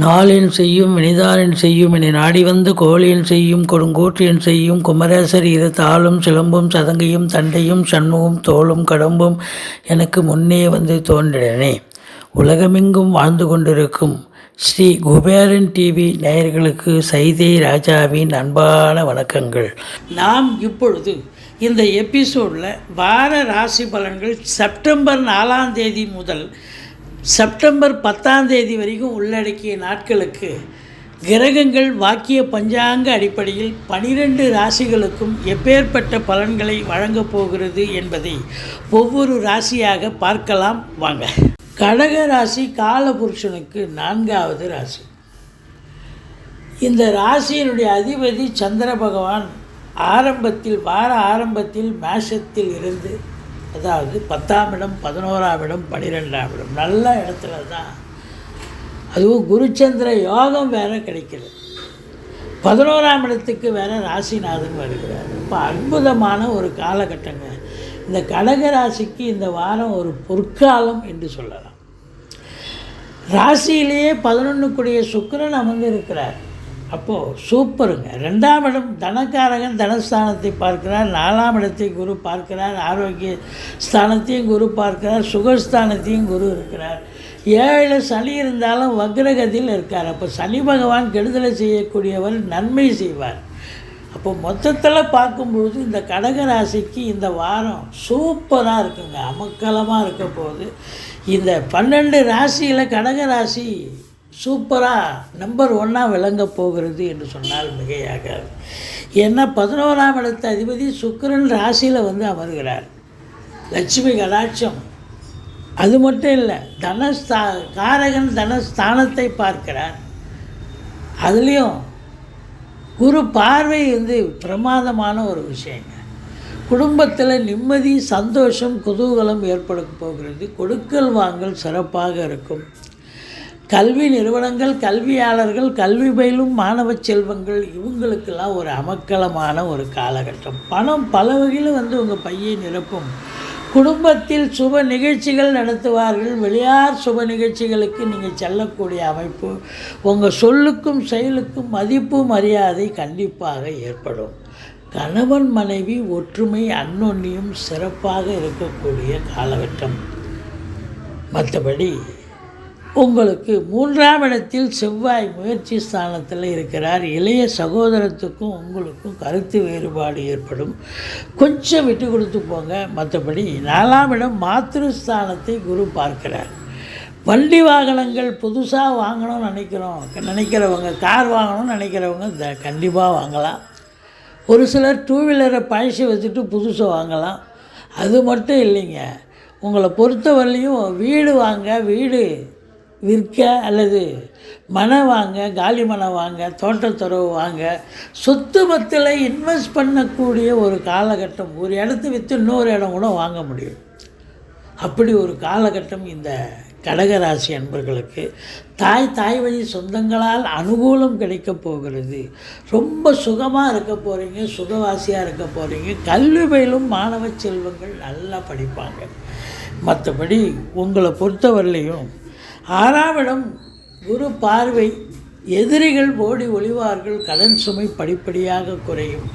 நாளின் செய்யும் வினிதானின் செய்யும் என நாடி வந்து கோழியின் செய்யும் கொடுங்கூற்றியன் செய்யும் குமரேசர் இரு தாளும் சிலம்பும் சதங்கையும் தண்டையும் சண்முகம் தோளும் கடம்பும் எனக்கு முன்னே வந்து தோன்றினே. உலகமெங்கும் வாழ்ந்து கொண்டிருக்கும் ஸ்ரீ குபேரன் டிவி நேயர்களுக்கு சைதை ராஜாவின் அன்பான வணக்கங்கள். நாம் இப்பொழுது இந்த எபிசோடில் வார ராசி பலன்கள் செப்டம்பர் 4ஆம் தேதி முதல் செப்டம்பர் 10ஆம் தேதி வரைக்கும் உள்ளடக்கிய நாட்களுக்கு கிரகங்கள் வாக்கிய பஞ்சாங்க அடிப்படையில் 12 ராசிகளுக்கும் எப்பேற்பட்ட பலன்களை வழங்கப் போகிறது என்பதை ஒவ்வொரு ராசியாக பார்க்கலாம் வாங்க. கடக ராசி காலபுருஷனுக்கு 4வது ராசி. இந்த ராசியினுடைய அதிபதி சந்திர பகவான் வார ஆரம்பத்தில் மேஷத்தில் இருந்து, அதாவது 10ஆம் இடம் 11ஆம் இடம் 12ஆம் இடம் நல்ல இடத்துல தான், அதுவும் குருச்சந்திர யோகம் வேறு கிடைக்கிறது. 11ஆம் இடத்துக்கு வேறு ராசிநாதன் வருகிறார். இப்போ அற்புதமான ஒரு காலகட்டங்க. இந்த கடக ராசிக்கு இந்த வாரம் ஒரு பொற்காலம் என்று சொல்லலாம். ராசியிலேயே 11க்குடைய சுக்கிரன் அமர்ந்து இருக்கிறார். அப்போது சூப்பருங்க. 2ஆம் இடம் தனக்காரகன் தனஸ்தானத்தை பார்க்கிறார், 4ஆம் இடத்தை குரு பார்க்கிறார், ஆரோக்கிய ஸ்தானத்தையும் குரு பார்க்கிறார், சுகஸ்தானத்தையும் குரு இருக்கிறார். 7 சனி இருந்தாலும் வக்ரகதியில் இருக்கார். அப்போ சனி பகவான் கெடுதலை செய்யக்கூடியவர், நன்மை செய்வார். அப்போ மொத்தத்தில் பார்க்கும்பொழுது இந்த கடக ராசிக்கு இந்த வாரம் சூப்பராக இருக்குங்க, அமக்கலமாக இருக்க போகுது. இந்த 12 ராசியில் கடக ராசி சூப்பராக நம்பர் 1ஆக விளங்க போகிறது என்று சொன்னால் மிகையாகாது. ஏன்னா 11ஆம் இடத்து அதிபதி சுக்கிரன் ராசியில் வந்து அமர்கிறார். லட்சுமி கடாட்சம். அது மட்டும் இல்லை, காரகன் தனஸ்தானத்தை பார்க்கிறார். அதுலேயும் குரு பார்வை வந்து பிரமாதமான ஒரு விஷயங்க. குடும்பத்தில் நிம்மதி, சந்தோஷம், குதூகலம் ஏற்பட போகிறது. கொடுக்கல் வாங்கல் சிறப்பாக இருக்கும். கல்வி நிறுவனங்கள், கல்வியாளர்கள், கல்வி பயிலும் மாணவ செல்வங்கள், இவங்களுக்கெல்லாம் ஒரு அமக்கலமான ஒரு காலகட்டம். பணம் பல வகையில் வந்து உங்கள் பையை நிரப்பும். குடும்பத்தில் சுப நிகழ்ச்சிகள் நடத்துவார்கள். வெளியார் சுப நிகழ்ச்சிகளுக்கு நீங்கள் செல்லக்கூடிய அமைப்பு. உங்கள் சொல்லுக்கும் செயலுக்கும் மதிப்பு மரியாதை கண்டிப்பாக ஏற்படும். கணவன் மனைவி ஒற்றுமை அன்னொன்னியும் சிறப்பாக இருக்கக்கூடிய காலகட்டம். மற்றபடி உங்களுக்கு 3ஆம் இடத்தில் செவ்வாய் முயற்சி ஸ்தானத்தில் இருக்கிறார். இளைய சகோதரத்துக்கும் உங்களுக்கும் கருத்து வேறுபாடு ஏற்படும். கொஞ்சம் விட்டு கொடுத்து போங்க. மற்றபடி 4ஆம் இடம் மாத்திருஸ்தானத்தை குரு பார்க்கிறார். வண்டி வாகனங்கள் புதுசாக வாங்கணும்னு நினைக்கிறவங்க, கார் வாங்கணும்னு நினைக்கிறவங்க கண்டிப்பாக வாங்கலாம். ஒரு சிலர் 2 வீலரை பழசி வச்சுட்டு புதுசாக வாங்கலாம். அது மட்டும் இல்லைங்க, உங்களை பொறுத்தவரையிலையும் வீடு வாங்க, வீடு விற்க அல்லது மனை வாங்க, காலி மனை வாங்க, தோட்டத்துறவு வாங்க, சொத்து பத்தில் இன்வெஸ்ட் பண்ணக்கூடிய ஒரு காலகட்டம். ஒரு இடத்த விற்று இன்னொரு இடம் கூட வாங்க முடியும். அப்படி ஒரு காலகட்டம் இந்த கடகராசி அன்பர்களுக்கு. தாய் வழி சொந்தங்களால் அனுகூலம் கிடைக்க போகிறது. ரொம்ப சுகமாக இருக்க போகிறீங்க, சுகவாசியாக இருக்க போகிறீங்க. கல்வி பயிலும் மாணவ செல்வங்கள் நல்லா படிப்பாங்க. மற்றபடி உங்களை பொறுத்தவரையிலையும் 6ஆம் இடம் குரு பார்வை. எதிரிகள் ஓடி ஒளிவார்கள். கடன் சுமை படிப்படியாக குறையும்.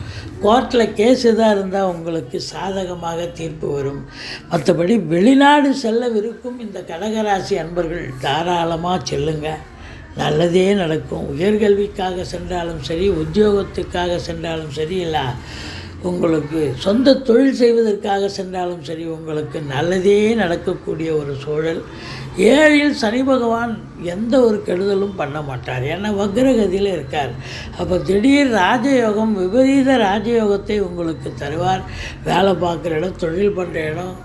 கோர்ட்டில் கேஸ் எதாக இருந்தால் உங்களுக்கு சாதகமாக தீர்ப்பு வரும். மற்றபடி வெளிநாடு செல்லவிருக்கும் இந்த கடகராசி அன்பர்கள் தாராளமாக செல்லுங்க, நல்லதே நடக்கும். உயர்கல்விக்காக சென்றாலும் சரி, உத்தியோகத்துக்காக சென்றாலும் சரி, இல்லை உங்களுக்கு சொந்த தொழில் செய்வதற்காக சென்றாலும் சரி, உங்களுக்கு நல்லதே நடக்கக்கூடிய ஒரு சூழல். 7ல் சனி பகவான் எந்த ஒரு கெடுதலும் பண்ண மாட்டார். ஏன்னா வக்ரகதியில் இருக்கார். அப்போ திடீர் ராஜயோகம், விபரீத ராஜயோகத்தை உங்களுக்கு தருவார். வேலை பார்க்குற இடம், தொழில் பண்ணுற இடம்,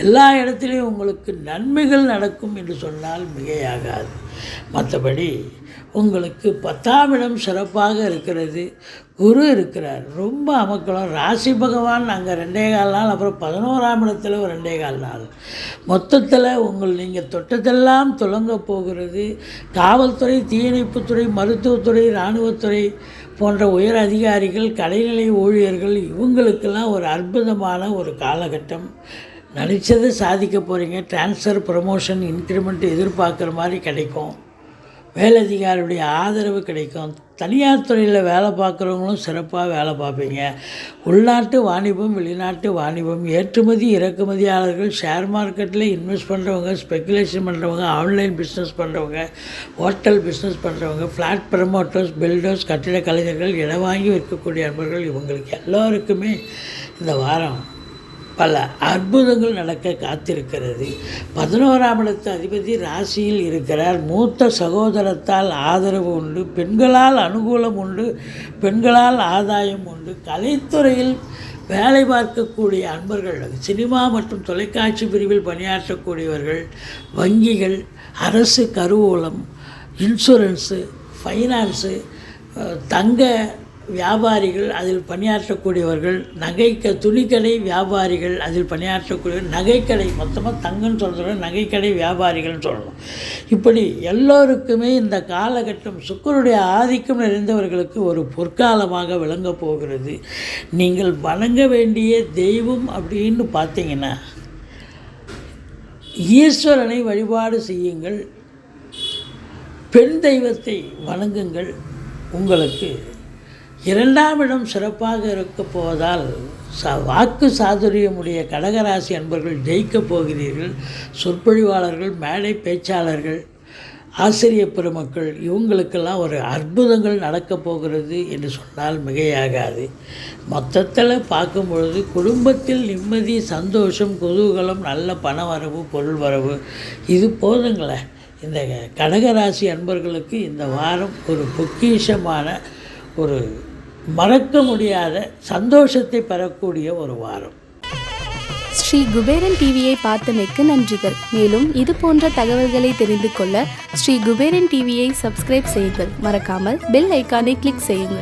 எல்லா இடத்துலையும் உங்களுக்கு நன்மைகள் நடக்கும் என்று சொன்னால் மிகையாகாது. மற்றபடி உங்களுக்கு 10ஆம் இடம் சிறப்பாக இருக்கிறது. குரு இருக்கிறார், ரொம்ப அமக்கலம். ராசி பகவான் அங்கே 2.25 நாள், அப்புறம் 11ஆம் இடத்துல ஒரு 2.25 நாள். மொத்தத்தில் நீங்கள் தொட்டதெல்லாம் துலங்க போகிறது. காவல்துறை, தீயணைப்புத்துறை, மருத்துவத்துறை, இராணுவத்துறை போன்ற உயர் அதிகாரிகள், கடைநிலை ஊழியர்கள், இவங்களுக்கெல்லாம் ஒரு அற்புதமான ஒரு காலகட்டம். நினச்சதை சாதிக்க போகிறீங்க. ட்ரான்ஸ்ஃபர், ப்ரமோஷன், இன்க்ரிமெண்ட் எதிர்பார்க்குற மாதிரி கிடைக்கும். மேலதிகாரியுடைய ஆதரவு கிடைக்கும். தனியார் துறையில் வேலை பார்க்குறவங்களும் சிறப்பாக வேலை பார்ப்பீங்க. உள்நாட்டு வாணிபம், வெளிநாட்டு வாணிபம், ஏற்றுமதி இறக்குமதியாளர்கள், ஷேர் மார்க்கெட்டில் இன்வெஸ்ட் பண்ணுறவங்க, ஸ்பெக்குலேஷன் பண்ணுறவங்க, ஆன்லைன் பிஸ்னஸ் பண்ணுறவங்க, ஹோட்டல் பிஸ்னஸ் பண்ணுறவங்க, ஃப்ளாட் ப்ரமோட்டர்ஸ், பில்டர்ஸ், கட்டிட கலைஞர்கள், இடம் வாங்கி விற்கக்கூடிய நண்பர்கள், இவங்களுக்கு எல்லோருக்குமே இந்த வாரம் பல அற்புதங்கள் நடக்க காத்திருக்கிறது. 11ஆம் இடத்து அதிபதி ராசியில் இருக்கிறார். மூத்த சகோதரத்தால் ஆதரவு உண்டு. பெண்களால் அனுகூலம் உண்டு. பெண்களால் ஆதாயம் உண்டு. கலைத்துறையில் வேலை பார்க்கக்கூடிய அன்பர்கள், சினிமா மற்றும் தொலைக்காட்சி பிரிவில் பணியாற்றக்கூடியவர்கள், வங்கிகள், அரசு கருவூலம், இன்சூரன்ஸு, ஃபைனான்ஸு, தங்க வியாபாரிகள், அதில் பணியாற்றக்கூடியவர்கள், துணிக்கடை வியாபாரிகள், அதில் பணியாற்றக்கூடியவர், நகைக்கடை, மொத்தமாக தங்கன்னு சொல்கிறோம், நகைக்கடை வியாபாரிகள்னு சொல்லணும். இப்படி எல்லோருக்குமே இந்த காலகட்டம் சுக்கிரனுடைய ஆதிக்கம் நிறைந்தவர்களுக்கு ஒரு பொற்காலமாக விளங்கப் போகிறது. நீங்கள் வணங்க வேண்டிய தெய்வம் அப்படின்னு பார்த்தீங்கன்னா ஈஸ்வரனை வழிபாடு செய்யுங்கள். பெண் தெய்வத்தை வணங்குங்கள். உங்களுக்கு 2ஆம் இடம் சிறப்பாக இருக்க போவதால் வாக்கு சாதுரியமுடைய கடகராசி அன்பர்கள் ஜெயிக்கப் போகிறீர்கள். சொற்பொழிவாளர்கள், மேடை பேச்சாளர்கள், ஆசிரியர் பெருமக்கள், இவங்களுக்கெல்லாம் ஒரு அற்புதங்கள் நடக்கப் போகிறது என்று சொன்னால் மிகையாகாது. மொத்தத்தில் பார்க்கும் பொழுது குடும்பத்தில் நிம்மதி, சந்தோஷம், குதூகலம், நல்ல பண வரவு, பொருள் வரவு, இது போதுங்களே. இந்த கடகராசி அன்பர்களுக்கு இந்த வாரம் ஒரு பொக்கிஷமான, ஒரு மறக்க முடியாத சந்தோஷத்தை பெறக்கூடிய ஒரு வாரம். ஸ்ரீ குபேரன் டிவியை பார்த்தமைக்கு நன்றிகள். மேலும் இது போன்ற தகவல்களை தெரிந்து கொள்ள ஸ்ரீ குபேரன் டிவியை சப்ஸ்கிரைப் செய்யுங்கள். மறக்காமல் பெல் ஐக்கானை கிளிக் செய்யுங்கள்.